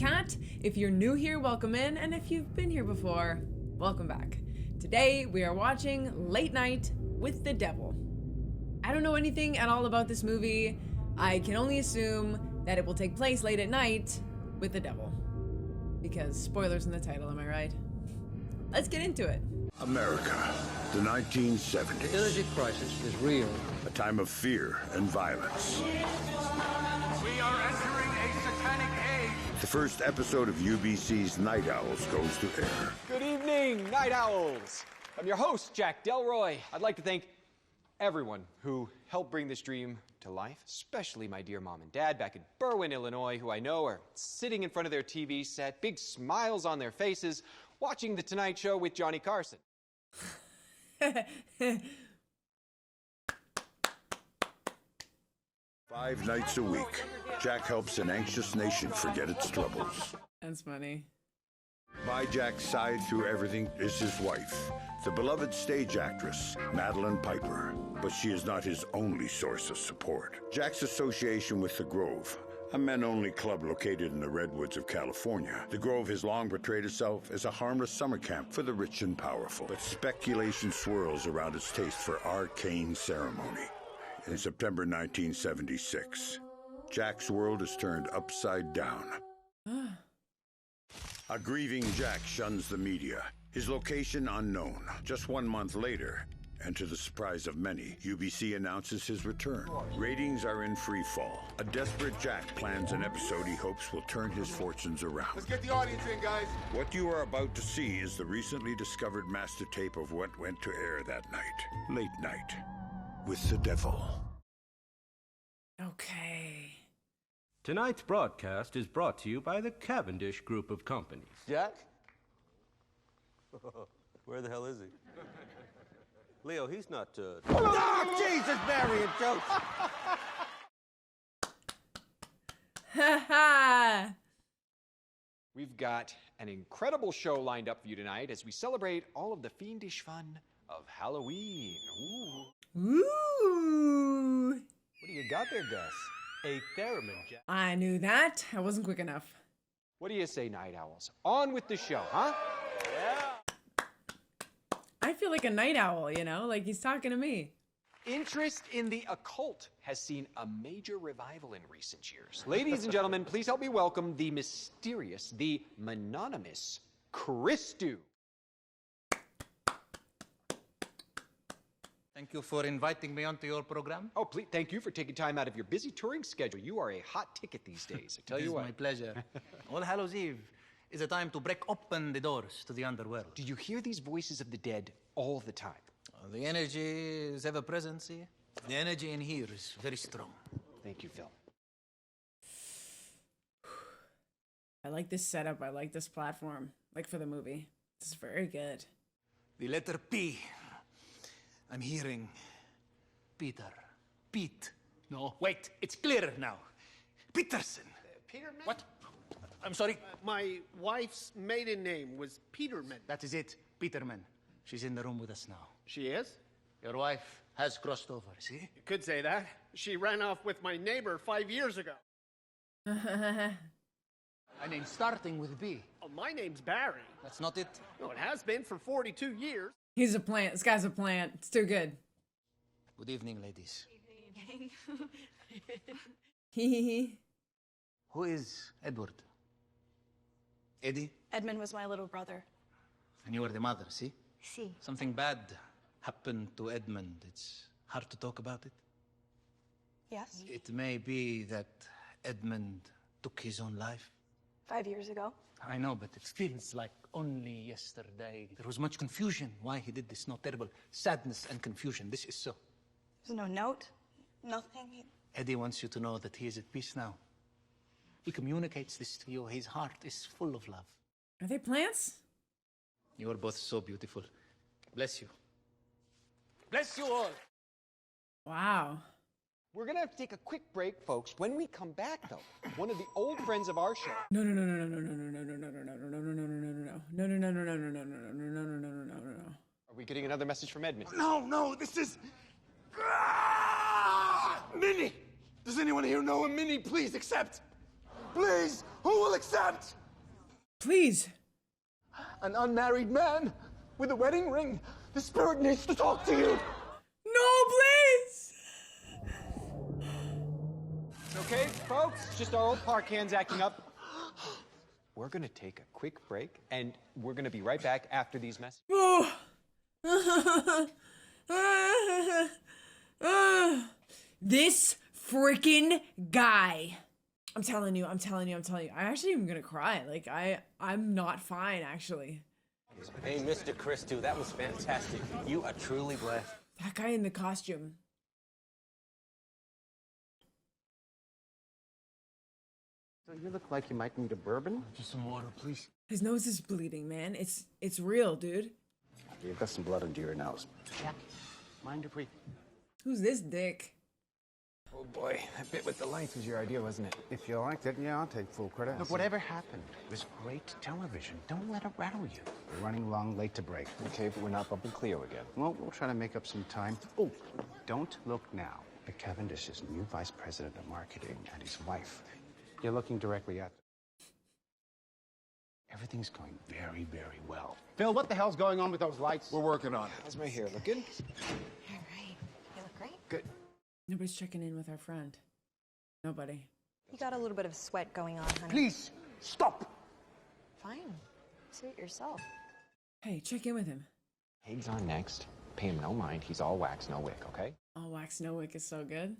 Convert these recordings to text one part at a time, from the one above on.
EmilyKT. If you're new here, welcome in, and if you've been here before, welcome back. Today, we are watching Late Night with the Devil. I don't know anything at all about this movie. I can only assume that it will take place late at night with the devil. Because spoilers in the title, am I right? Let's get into it. America, the 1970s. The energy crisis is real. A time of fear and violence. We are entering a satanic age. The first episode of UBC's Night Owls goes to air. Good evening, Night Owls. I'm your host, Jack Delroy. I'd like to thank everyone who helped bring this dream to life, especially my dear mom and dad back in Berwyn, Illinois, who I know are sitting in front of their TV set, big smiles on their faces, watching The Tonight Show with Johnny Carson. 5 nights a week, Jack helps an anxious nation forget its troubles. That's funny. By Jack's side through everything is his wife, the beloved stage actress, Madeline Piper. But she is not his only source of support. Jack's association with The Grove, a men-only club located in the redwoods of California. The Grove has long portrayed itself as a harmless summer camp for the rich and powerful. But speculation swirls around its taste for arcane ceremony. In September 1976, Jack's world is turned upside down. A grieving Jack shuns the media, his location unknown. Just 1 month later, and to the surprise of many, UBC announces his return. Ratings are in free fall. A desperate Jack plans an episode he hopes will turn his fortunes around. Let's get the audience in, guys. What you are about to see is the recently discovered master tape of what went to air that night. Late Night with the Devil. Okay. Tonight's broadcast is brought to you by the Cavendish Group of Companies. Jack? Where the hell is he? Leo, he's not, Oh, Jesus, Mary and Joseph. Haha. We've got an incredible show lined up for you tonight as we celebrate all of the fiendish fun of Halloween. Ooh. Ooh. What do you got there, Gus? a theremin, Jack. I knew that. I wasn't quick enough. What do you say, Night Owls? On with the show, huh? Yeah. I feel like a night owl, you know? Like he's talking to me. Interest in the occult has seen a major revival in recent years. Ladies and gentlemen, please help me welcome the mysterious, the mononymous Chrispy. Thank you for inviting me onto your program. Oh, please, thank you for taking time out of your busy touring schedule. You are a hot ticket these days, I tell It you is what. my pleasure. All Hallows Eve is a time to break open the doors to the underworld. Do you hear these voices of the dead all the time? The energy is ever present, see? The energy in here is very strong. Thank you, Phil. I like this setup. I like this platform. Like for the movie. This is very good. The letter P. I'm hearing Peter. Pete. No, wait, it's clear now. Peterson. Peterman? What? I'm sorry? My wife's maiden name was Peterman. That is it, Peterman. She's in the room with us now. She is? Your wife has crossed over, see? You could say that. She ran off with my neighbor 5 years ago. A name starting with B. Oh, my name's Barry. That's not it? No, it has been for 42 years. He's a plant. This guy's a plant. It's too good. Good evening, ladies. Hee. Who is Edward? Eddie? Edmund was my little brother. And you were the mother, see? See. Something bad happened to Edmund. It's hard to talk about it. Yes. It may be that Edmund took his own life. 5 years ago. I know, but it feels like only yesterday. There was much confusion why he did this. No, terrible sadness and confusion. This is so. There's no note. Nothing. Eddie wants you to know that he is at peace now. He communicates this to you. His heart is full of love. Are they plants? You are both so beautiful. Bless you. Bless you all. Wow. We're gonna have to take a quick break, folks. When we come back, though, one of the old friends of our show. No. Are we getting another message from Edmund? No, this is... Minnie! Does anyone here know a Minnie? Please accept. Please, who will accept? Please. An unmarried man with a wedding ring. The spirit needs to talk to you. No, please. Okay, folks, just our old park hands acting up. We're gonna take a quick break, and we're gonna be right back after these messages. This freaking guy. I'm telling you. I actually am gonna cry. Like, I'm not fine, actually. Hey, Mr. Christu, that was fantastic. You are truly blessed. That guy in the costume. So you look like you might need a bourbon. Just some water, please. His nose is bleeding, man. It's real, dude. You've got some blood under your nose. Jack, mind if we... Who's this dick? Oh boy, that bit with the lights was your idea, wasn't it? If you liked it, yeah, I'll take full credit. Look, whatever happened was great television. Don't let it rattle you. We're running long, late to break. Okay, but we're not bumping Cleo again. Well, we'll try to make up some time. Oh, don't look now at Cavendish's new vice president of marketing and his wife. You're looking directly at them. Everything's going very, very well. Phil, what the hell's going on with those lights? We're working on it. How's my hair looking? All right. You look great. Good. Nobody's checking in with our friend. Nobody. You got a little bit of sweat going on, honey. Please, stop. Fine. See it yourself. Hey, check in with him. Haig's on next. Pay him no mind. He's all wax, no wick, okay? All wax, no wick is so good.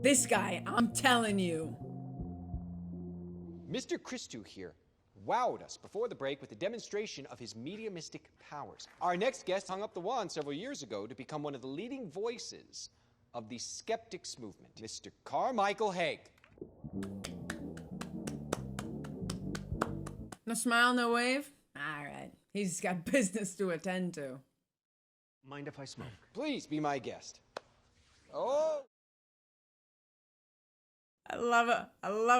This guy, I'm telling you. Mr. Christu here wowed us before the break with a demonstration of his mediumistic powers. Our next guest hung up the wand several years ago to become one of the leading voices of the skeptics movement, Mr. Carmichael Haig. No smile, no wave? All right. He's got business to attend to. Mind if I smoke? Please be my guest. Oh! I love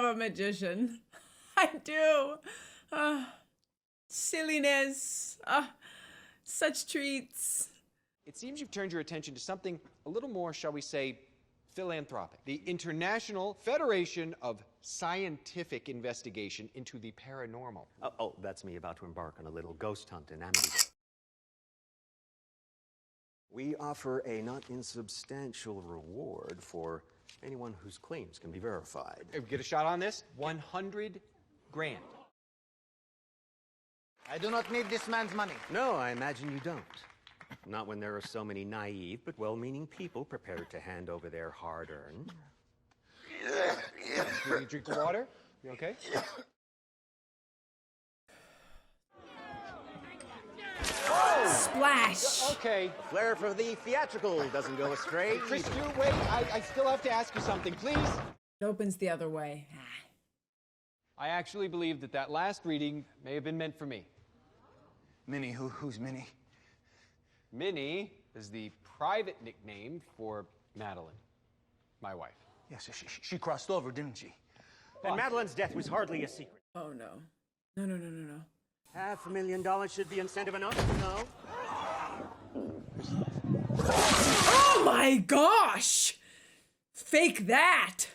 a magician. I do. Silliness. Such treats. It seems you've turned your attention to something a little more, shall we say, philanthropic. The International Federation of Scientific Investigation into the Paranormal. Oh, that's me about to embark on a little ghost hunt in Amityville. We offer a not insubstantial reward for anyone whose claims can be verified. If we get a shot on this, 100 grand. I do not need this man's money. No, I imagine you don't. Not when there are so many naive but well-meaning people prepared to hand over their hard-earned. Will you drink the water? You okay? Splash! Okay. Flair for the theatrical doesn't go astray. Christu, wait, I still have to ask you something, please. It opens the other way. I actually believe that last reading may have been meant for me. Minnie, who's Minnie? Minnie is the private nickname for Madeline, my wife. Yes, she crossed over, didn't she? And Madeline's death was hardly a secret. Oh, no. No. $500,000 should be incentive enough, no? Oh my gosh! Fake that!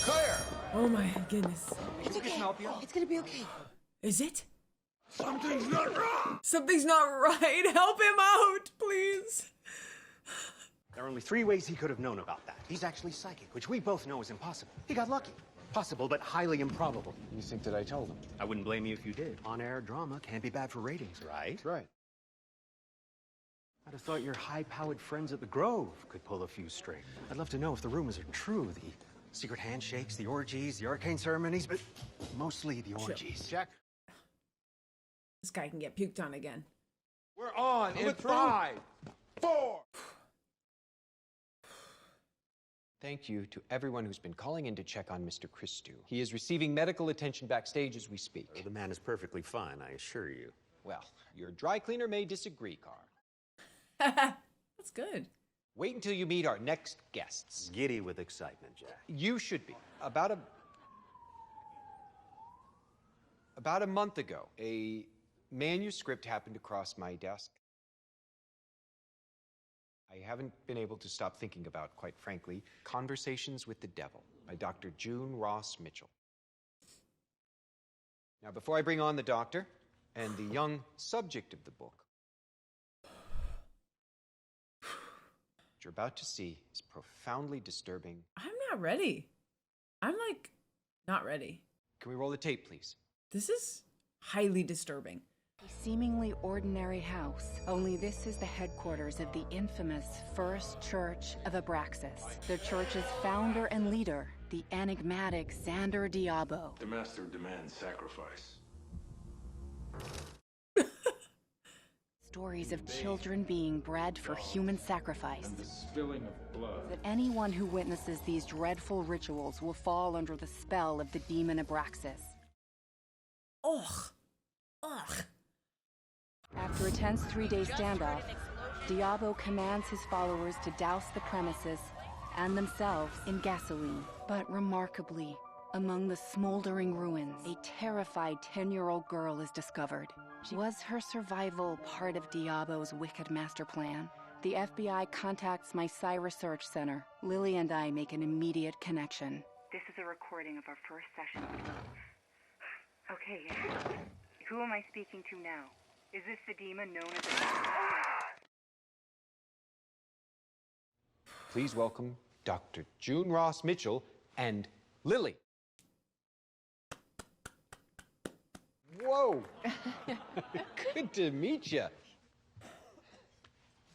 Claire! Oh my goodness. It's okay. It's gonna be okay. Is it? Something's not wrong! Something's not right. Help him out, please. There are only 3 ways he could have known about that. He's actually psychic, which we both know is impossible. He got lucky. Possible, but highly improbable. You think that I told him? I wouldn't blame you if you did. On-air drama can't be bad for ratings, right? That's right. I'd have thought your high-powered friends at the Grove could pull a few strings. I'd love to know if the rumors are true. The secret handshakes, the orgies, the arcane ceremonies, but mostly the orgies. Jack? This guy can get puked on again. We're on in 5, 4. Thank you to everyone who's been calling in to check on Mr. Christu. He is receiving medical attention backstage as we speak. Oh, the man is perfectly fine, I assure you. Well, your dry cleaner may disagree, Carr. That's good. Wait until you meet our next guests. Giddy with excitement, Jack. You should be. About a month ago, a manuscript happened across my desk. I haven't been able to stop thinking about, quite frankly, Conversations with the Devil by Dr. June Ross Mitchell. Now, before I bring on the doctor and the young subject of the book, what you're about to see is profoundly disturbing. I'm not ready. I'm like, not ready. Can we roll the tape, please? This is highly disturbing. A seemingly ordinary house, only this is the headquarters of the infamous First Church of Abraxas. The church's founder and leader, the enigmatic Xander Diabo. The master demands sacrifice. Stories of children being bred for human sacrifice. And the spilling of blood. That anyone who witnesses these dreadful rituals will fall under the spell of the demon Abraxas. Ugh. Ugh. After a tense 3-day standoff, Diabo commands his followers to douse the premises and themselves in gasoline. But remarkably, among the smoldering ruins, a terrified 10-year-old girl is discovered. Was her survival part of Diabo's wicked master plan? The FBI contacts my Psi Research Center. Lily and I make an immediate connection. This is a recording of our first session. Okay, who am I speaking to now? Is this the demon known as the... Please welcome Dr. June Ross Mitchell and Lily. Whoa! Good to meet you.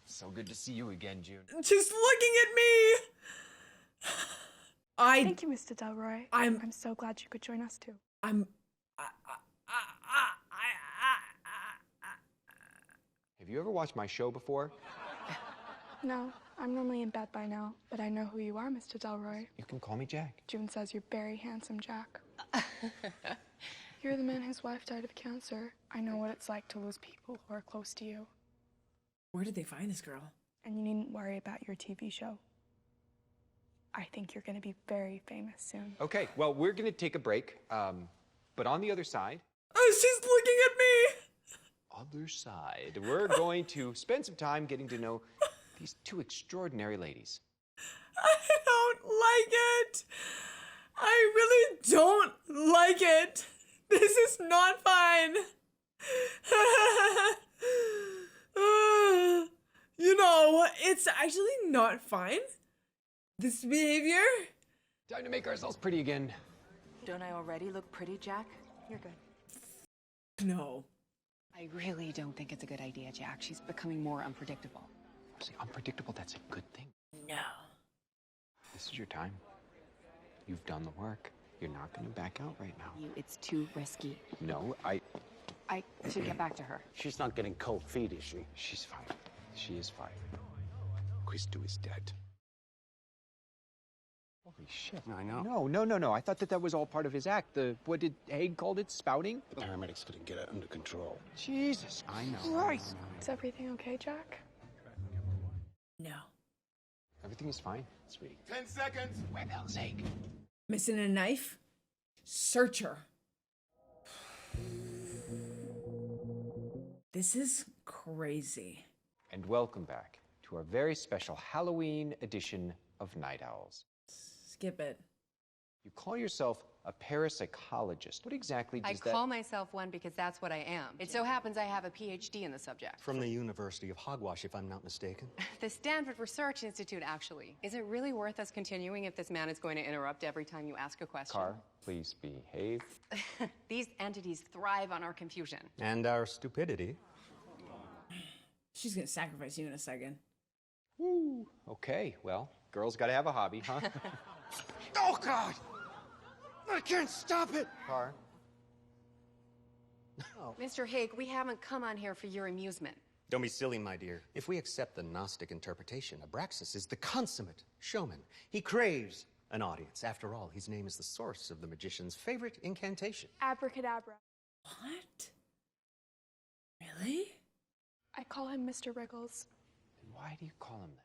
So good to see you again, June. Just looking at me! Thank you, Mr. Delroy. I'm so glad you could join us too. Have you ever watched my show before? No, I'm normally in bed by now, but I know who you are, Mr. Delroy. You can call me Jack. June says you're very handsome, Jack. You're the man whose wife died of cancer. I know what it's like to lose people who are close to you. Where did they find this girl? And you needn't worry about your TV show. I think you're going to be very famous soon. Okay, well, we're going to take a break, but on the other side... Oh, she's looking at me! Other side, we're going to spend some time getting to know these two extraordinary ladies. I don't like it. I really don't like it. This is not fine. You know, it's actually not fine. This behavior. Time to make ourselves pretty again. Don't I already look pretty, Jack? You're good. No. I really don't think it's a good idea, Jack. She's becoming more unpredictable. See, unpredictable, that's a good thing. No. This is your time. You've done the work. You're not going to back out right now. It's too risky. No, I should get back to her. She's not getting cold feet, is she? She's fine. She is fine. Christo is dead. Holy shit. I know. No. I thought that was all part of his act. What did Haig called it? Spouting? The paramedics couldn't get it under control. Jesus. I know. Christ. Is everything okay, Jack? No. Everything is fine, sweetie. 10 seconds. Where the hell's Haig? Missing a knife? Search her. This is crazy. And welcome back to our very special Halloween edition of Night Owls. Skip it. You call yourself a parapsychologist. What exactly does that... I call myself one because that's what I am. It so happens I have a PhD in the subject. From the University of Hogwash, if I'm not mistaken. The Stanford Research Institute, actually. Is it really worth us continuing if this man is going to interrupt every time you ask a question? Carr, please behave. These entities thrive on our confusion. And our stupidity. She's gonna sacrifice you in a second. Woo. Okay, well, girls gotta have a hobby, huh? Oh, God! I can't stop it! Carr. Mr. Haig, we haven't come on here for your amusement. Don't be silly, my dear. If we accept the Gnostic interpretation, Abraxas is the consummate showman. He craves an audience. After all, his name is the source of the magician's favorite incantation. Abracadabra. What? Really? I call him Mr. Wriggles. Why do you call him that?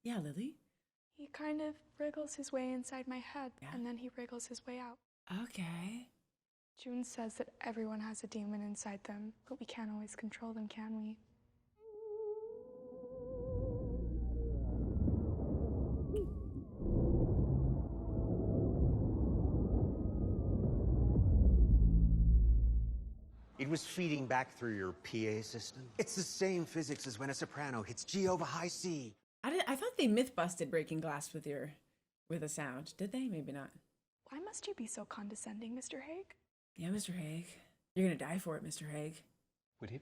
Yeah, Lily. He kind of wriggles his way inside my head, and then he wriggles his way out. Okay. June says that everyone has a demon inside them, but we can't always control them, can we? It was feeding back through your PA system. It's the same physics as when a soprano hits G over high C. I thought they myth busted breaking glass with a sound. Did they? Maybe not. Why must you be so condescending, Mr. Haig? Yeah, Mr. Haig. You're gonna die for it, Mr. Haig. Would it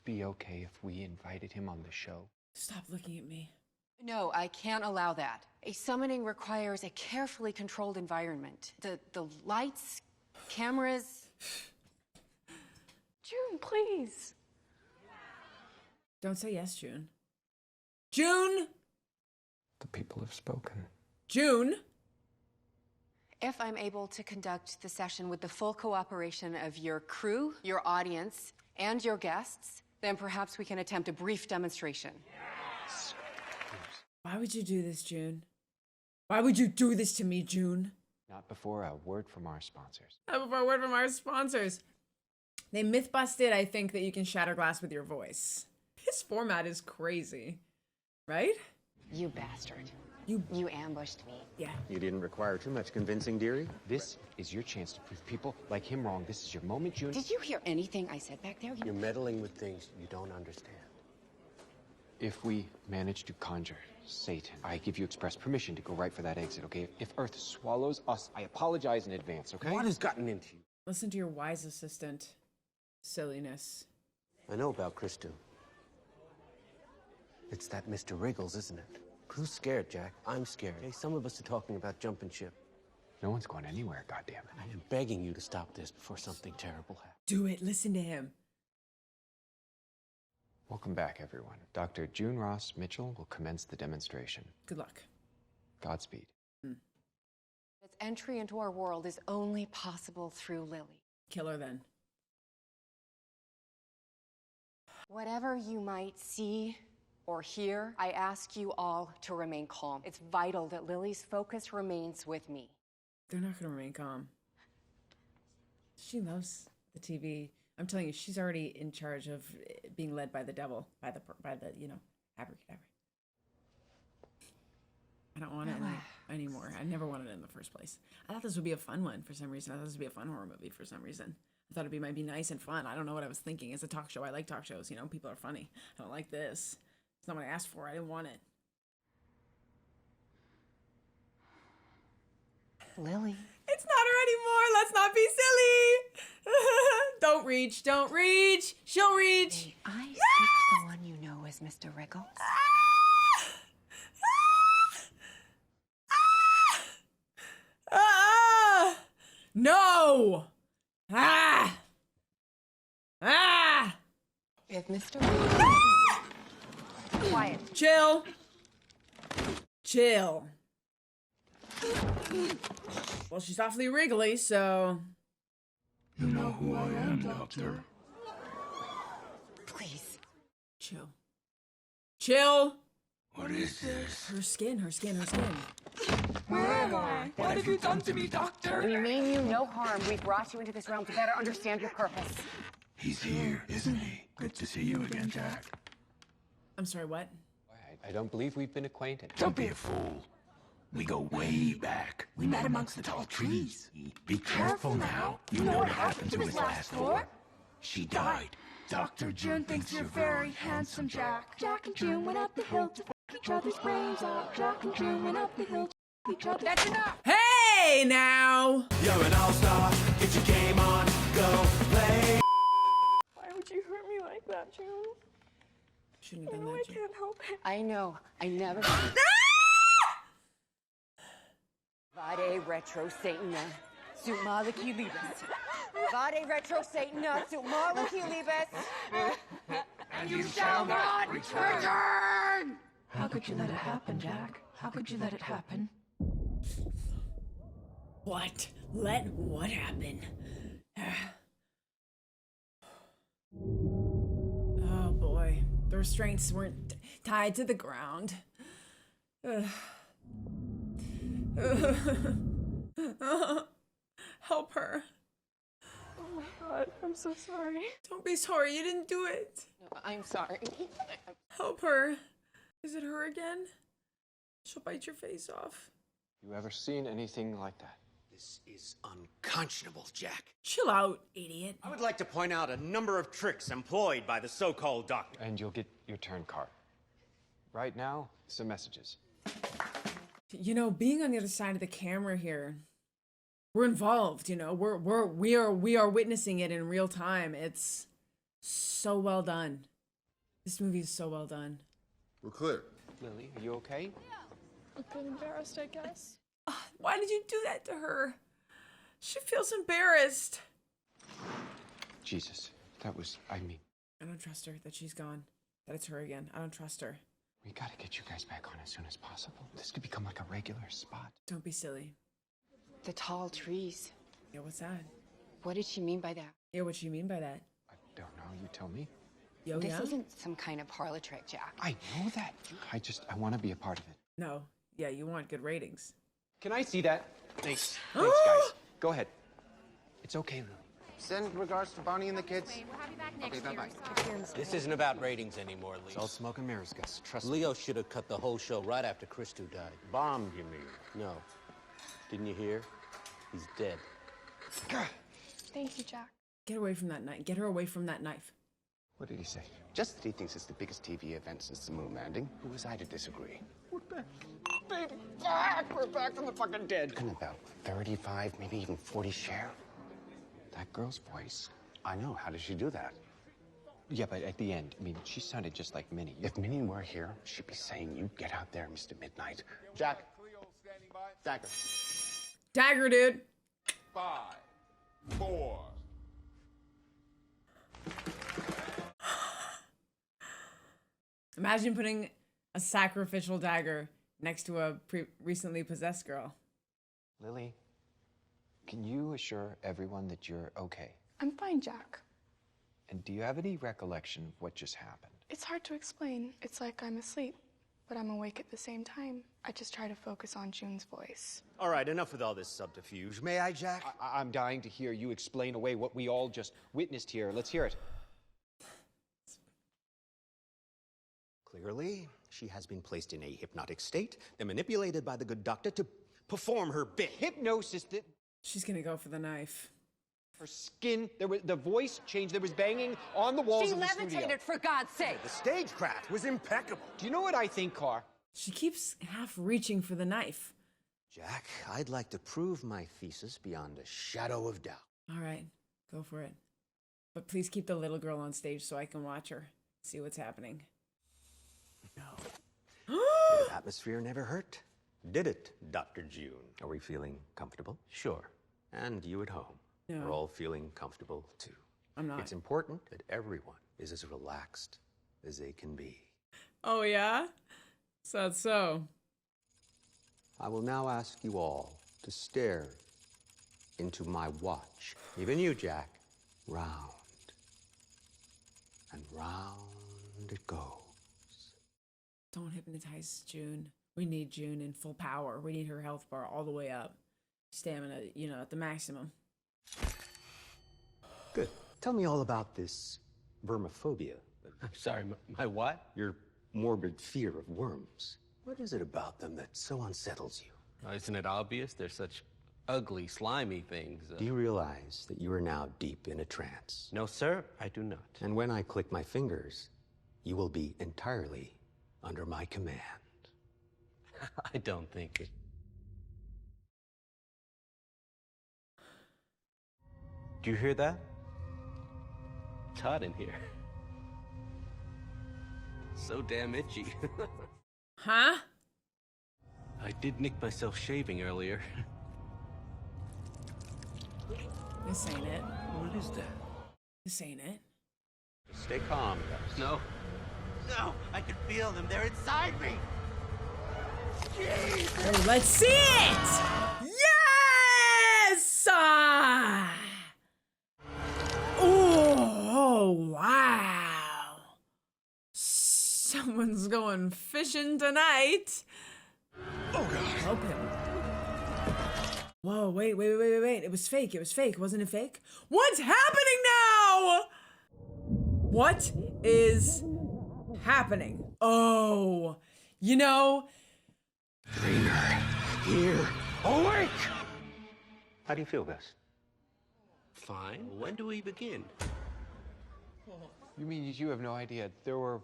be okay if we invited him on the show? Stop looking at me. No, I can't allow that. A summoning requires a carefully controlled environment. The lights, cameras... June, please. Don't say yes, June. June! The people have spoken. June! If I'm able to conduct the session with the full cooperation of your crew, your audience, and your guests, then perhaps we can attempt a brief demonstration. Why would you do this, June? Why would you do this to me, June? Not before a word from our sponsors. Not before a word from our sponsors. They myth busted, I think, that you can shatter glass with your voice. This format is crazy. Right? You bastard. You ambushed me. Yeah. You didn't require too much convincing, dearie. This is your chance to prove people like him wrong. This is your moment, June. Did you hear anything I said back there? You're meddling with things you don't understand. If we manage to conjure Satan, I give you express permission to go right for that exit, okay? If Earth swallows us, I apologize in advance, okay? What has gotten into you? Listen to your wise assistant. Silliness. I know about Christu. It's that Mr. Wriggles, isn't it? Who's scared, Jack? I'm scared. Okay, some of us are talking about jumping ship. No one's going anywhere, goddammit. I am begging you to stop this before something terrible happens. Do it. Listen to him. Welcome back, everyone. Dr. June Ross Mitchell will commence the demonstration. Good luck. Godspeed. Its entry into our world is only possible through Lily. Kill her then. Whatever you might see or hear, I ask you all to remain calm. It's vital that Lily's focus remains with me. They're not going to remain calm. She loves the TV. I'm telling you, she's already in charge of being led by the devil, by the abracadabra. I don't want it anymore. I never wanted it in the first place. I thought this would be a fun one for some reason. I thought this would be a fun horror movie for some reason. I thought might be nice and fun. I don't know what I was thinking. It's a talk show. I like talk shows. You know, people are funny. I don't like this. It's not what I asked for. I didn't want it. Lily. It's not her anymore. Let's not be silly. Don't reach. Don't reach. She'll reach. May I speak to the one you know as Mr. Wriggles? No. If Mr. Wriggles... Quiet. Chill. Well, she's awfully wriggly, so... You know who I am, Doctor. Please. Chill. What is this? Her skin. Where am I? What have you done to me, Doctor? We mean you no harm. We brought you into this realm to better understand your purpose. He's here, isn't he? Good to see you again, Jack. I'm sorry, what? I don't believe we've been acquainted. Don't be a fool. We go way back. We met amongst the tall trees. Be careful now. You know what happened to his last whore? She died. Dr. June thinks you're very handsome, Jack. Jack and June went up the hill to f*** each other's brains out. Jack and June went up the hill to f*** each other. That's enough! Hey, now! You're an all-star. Get your game on. Go play. Why would you hurt me like that, June? Shouldn't have done I that, June. can't help it. I know. I never... Vade retro Satan. Sut maliki libes. Vade retro Satan. Sut maliki libes. And you shall not return! How could you let it happen, Jack? How could you let it happen? What? Let what happen? Oh boy. The restraints weren't tied to the ground. Help her. Oh my god, I'm so sorry. Don't be sorry, you didn't do it. No, I'm sorry. Help her. Is it her again? She'll bite your face off. You ever seen anything like that? This This is unconscionable, Jack. Chill out, idiot. I would like to point out a number of tricks employed by the so-called doctor. And you'll get your turn card. Right now, some messages. You know, being on the other side of the camera here, we're involved, you know, we are witnessing it in real time. It's so well done. This movie is so well done. We're clear. Lily, are you okay? A bit embarrassed, I guess. Why did you do that to her? She feels embarrassed. Jesus, that was, I don't trust her, that she's gone. That it's her again. I don't trust her. We gotta get you guys back on as soon as possible. This could become like a regular spot. Don't be silly. The tall trees. Yeah, what's that? What did she mean by that? Yeah, what do you mean by that? I don't know, you tell me. Yo, this yeah? isn't some kind of parlor trick, Jack. I know that. I want to be a part of it. No. Yeah, you want good ratings. Can I see that? Thanks. Thanks, guys. Go ahead. It's okay, Lily. Send regards to Bonnie and the kids. We'll have you back next Okay, bye-bye. This isn't about ratings anymore, Lee. It's all smoke and mirrors, Gus. Trust me. Leo should have cut the whole show right after Christu died. Bombed, you mean? No. Didn't you hear? He's dead. Thank you, Jack. Get away from that knife. Get her away from that knife. What did he say? Just that he thinks it's the biggest TV event since the moon landing. Who was I to disagree? We're back. Baby, back! We're back from the fucking dead. And about 35, maybe even 40 share. That girl's voice. I know. How does she do that? Yeah, but at the end, I mean, she sounded just like Minnie. If Minnie were here, she'd be saying, "You get out there, Mr. Midnight." Jack. Dagger. Dagger, dude. 5, 4. Imagine putting a sacrificial dagger next to a recently possessed girl. Lily, can you assure everyone that you're okay? I'm fine, Jack. And do you have any recollection of what just happened? It's hard to explain. It's like I'm asleep, but I'm awake at the same time. I just try to focus on June's voice. All right, enough with all this subterfuge. May I, Jack? I'm dying to hear you explain away what we all just witnessed here. Let's hear it. Clearly, she has been placed in a hypnotic state, then manipulated by the good doctor to perform her bit. Hypnosis that... She's gonna go for the knife. Her skin, the voice changed, there was banging on the walls of the studio. She levitated, for God's sake! The stagecraft was impeccable. Do you know what I think, Carr? She keeps half reaching for the knife. Jack, I'd like to prove my thesis beyond a shadow of doubt. All right, go for it. But please keep the little girl on stage so I can watch her, see what's happening. No. The atmosphere never hurt, did it, Dr. June? Are we feeling comfortable? Sure. And you at home? No. We're all feeling comfortable, too. I'm not. It's important that everyone is as relaxed as they can be. Oh, yeah? So. I will now ask you all to stare into my watch. Even you, Jack. Round and round it goes. Don't hypnotize June. We need June in full power. We need her health bar all the way up. Stamina, you know, at the maximum. Good. Tell me all about this vermophobia. I'm sorry, my what? Your morbid fear of worms. What is it about them that so unsettles you? Isn't it obvious? They're such ugly, slimy things. Do you realize that you are now deep in a trance? No, sir, I do not. And when I click my fingers, you will be entirely under my command. I don't think it. Do you hear that? Todd in here. So damn itchy. Huh? I did nick myself shaving earlier. This ain't it. What is that? This ain't it. Stay calm, guys. No. No, I can feel them. They're inside me. Oh, let's see it! Yes! Oh, wow. Someone's going fishing tonight. Oh, God. Help him. Whoa, wait. It was fake. Wasn't it fake? What's happening now? What is happening? Oh, you know. Trainer, here, awake! How do you feel, Gus? Fine. When do we begin? You mean you have no idea? There were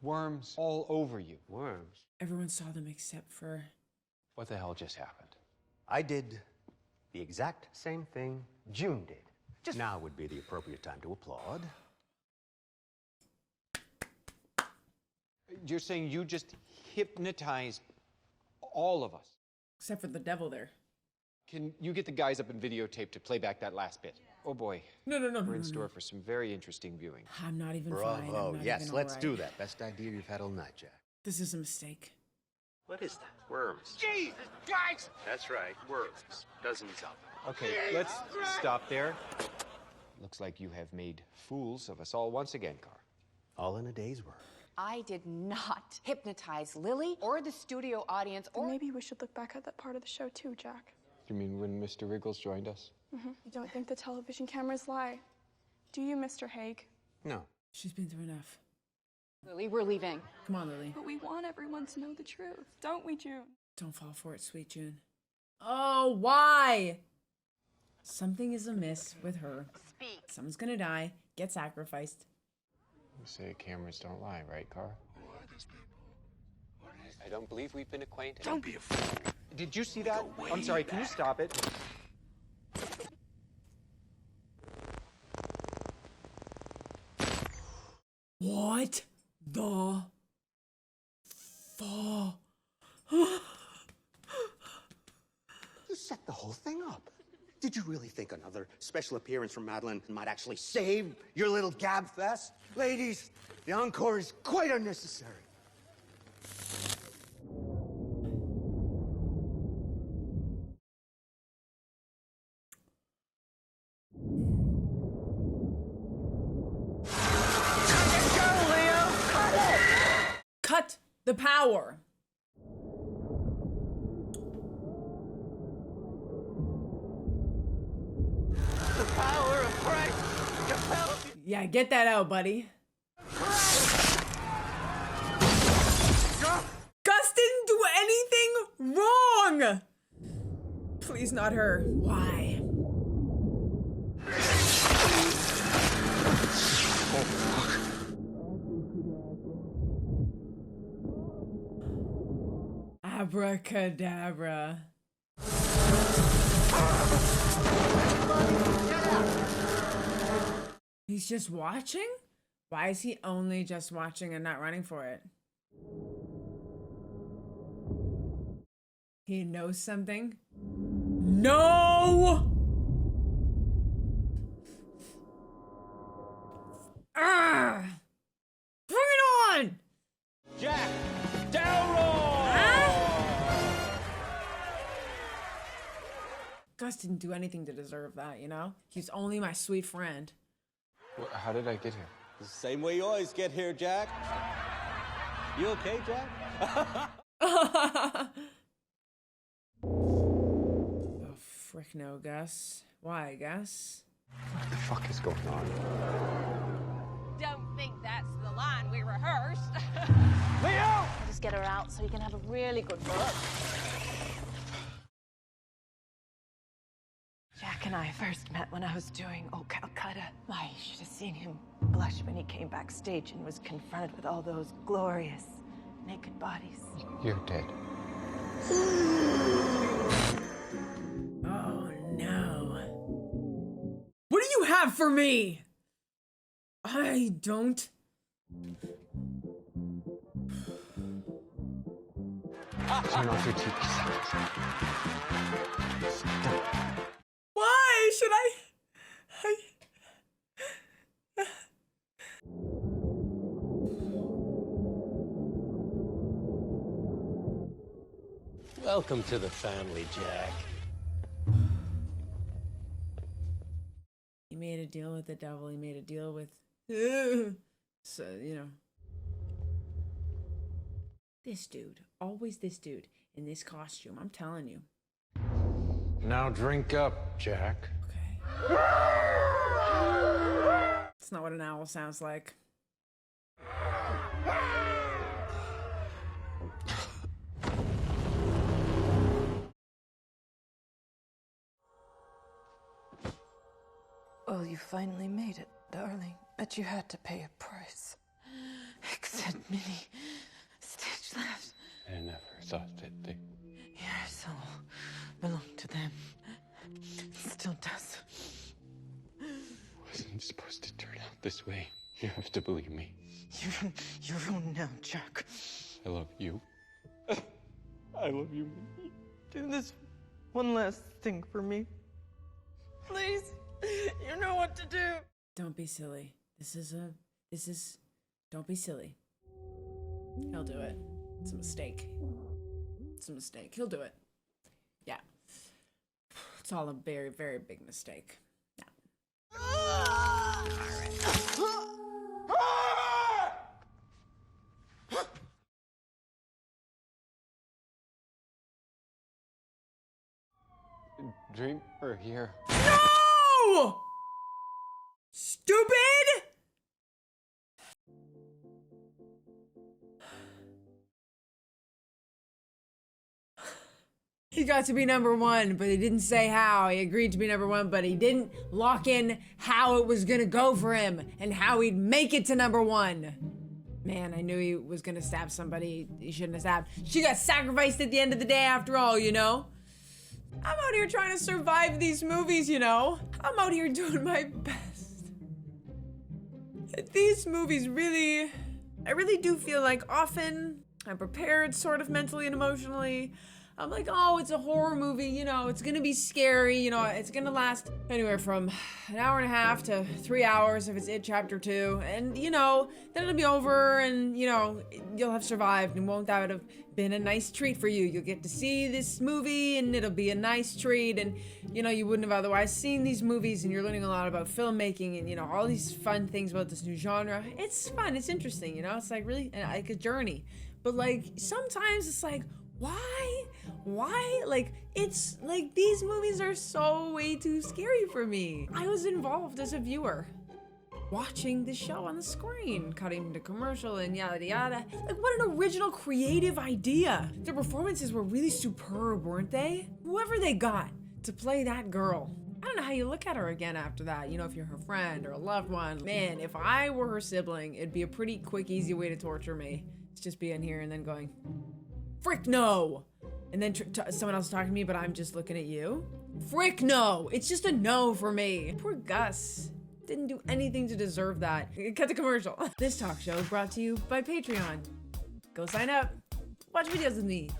worms all over you. Worms? Everyone saw them except for... What the hell just happened? I did the exact same thing June did. Just now would be the appropriate time to applaud. You're saying you just hypnotized all of us? Except for the devil there. Can you get the guys up in videotape to play back that last bit? Oh boy. No. We're in store for some very interesting viewing. I'm not even Bravo. fine. I'm not Yes, even let's all do right. that. Best idea you've had all night, Jack. This is a mistake. What is that? Worms. Jesus Christ! That's right, worms. Dozens of them. Okay, let's stop there. Looks like you have made fools of us all once again, Carr. All in a day's work. I did not hypnotize Lily or the studio audience Then or... maybe we should look back at that part of the show too, Jack. You mean when Mr. Wriggles joined us? You don't think the television cameras lie, do you, Mr. Haig? No. She's been through enough. Lily, we're leaving. Come on, Lily. But we want everyone to know the truth, don't we, June? Don't fall for it, sweet June. Oh, why? Something is amiss with her. Someone's gonna die, get sacrificed. You say cameras don't lie, right, Carr? I don't believe we've been acquainted. Don't be a fool. Did you see that? I'm sorry, can you stop it? What the fuck? You set the whole thing up. Did you really think another special appearance from Madeline might actually save your little gab fest? Ladies, the encore is quite unnecessary. Cut the power. The power of Christ compels you. Yeah, get that out, buddy. Gus didn't do anything wrong. Please, not her. Why? Abracadabra. He's just watching? Why is he only just watching and not running for it? He knows something? No! Ah! Bring it on! Jack Delroy! Gus didn't do anything to deserve that, you know? He's only my sweet friend. How did I get here? The same way you always get here, Jack. You okay, Jack? Oh, frick no, Gus. Why, Gus? What the fuck is going on? Don't think that's the line we rehearsed. Leo! I'll just get her out so you can have a really good look. Jack and I first met when I was doing Old Calcutta. I should have seen him blush when he came backstage and was confronted with all those glorious naked bodies. You're dead. Oh, no. What do you have for me? I don't... Turn off your TV sounds. Why should I... Welcome to the family, Jack. He made a deal with the devil. He made a deal with... So, you know. This dude. Always this dude. In this costume. I'm telling you. Now drink up, Jack. Okay. It's not what an owl sounds like. Well, you finally made it, darling. But you had to pay a price. Except many stage left. I never thought that they... Your soul belonged to them. It still does. Wasn't supposed to turn out this way. You have to believe me. You're ruined now, Jack. I love you. I love you. Do this one last thing for me. Please. You know what to do. Don't be silly. Don't be silly. He'll do it. It's a mistake. It's a mistake. He'll do it. Yeah. It's all a very, very big mistake. Yeah. Dream or here? No! Stupid! He got to be #1, but he didn't say how. He agreed to be #1, but he didn't lock in how it was gonna go for him and how he'd make it to #1. Man, I knew he was gonna stab somebody he shouldn't have stabbed. She got sacrificed at the end of the day after all, you know? I'm out here trying to survive these movies, you know? I'm out here doing my best. These movies I really do feel like often I'm prepared sort of mentally and emotionally. I'm like, oh, it's a horror movie, you know, it's gonna be scary, you know, it's gonna last anywhere from an hour and a half to 3 hours if it's It Chapter 2. And, you know, then it'll be over and, you know, you'll have survived and won't that have been a nice treat for you? You'll get to see this movie and it'll be a nice treat and, you know, you wouldn't have otherwise seen these movies and you're learning a lot about filmmaking and, you know, all these fun things about this new genre. It's fun, it's interesting, you know, it's like really like a journey. But like, sometimes it's like, why? Like, it's like these movies are so way too scary for me. I was involved as a viewer, watching the show on the screen, cutting the commercial and yada yada. Like, what an original creative idea. The performances were really superb, weren't they? Whoever they got to play that girl. I don't know how you look at her again after that, you know, if you're her friend or a loved one. Man, if I were her sibling, it'd be a pretty quick, easy way to torture me. It's just being here and then going, frick no! And then someone else talking to me, but I'm just looking at you. Frick no! It's just a no for me. Poor Gus. Didn't do anything to deserve that. Cut the commercial. This talk show is brought to you by Patreon. Go sign up. Watch videos with me.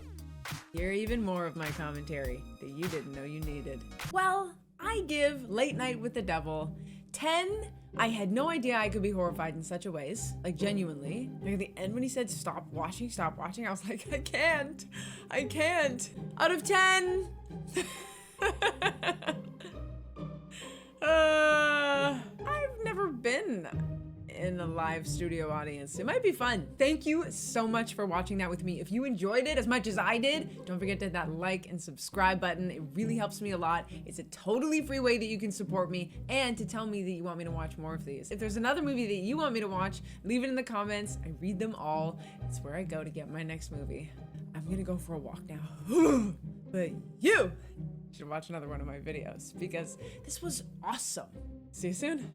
Hear even more of my commentary that you didn't know you needed. Well, I give Late Night with the Devil 10. I had no idea I could be horrified in such a ways, like genuinely. Like at the end when he said stop watching, I was like, I can't. Out of 10. I've never been in a live studio audience. It might be fun. Thank you so much for watching that with me. If you enjoyed it as much as I did, don't forget to hit that like and subscribe button. It really helps me a lot. It's a totally free way that you can support me and to tell me that you want me to watch more of these. If there's another movie that you want me to watch, leave it in the comments. I read them all. It's where I go to get my next movie. I'm gonna go for a walk now. But you should watch another one of my videos because this was awesome. See you soon.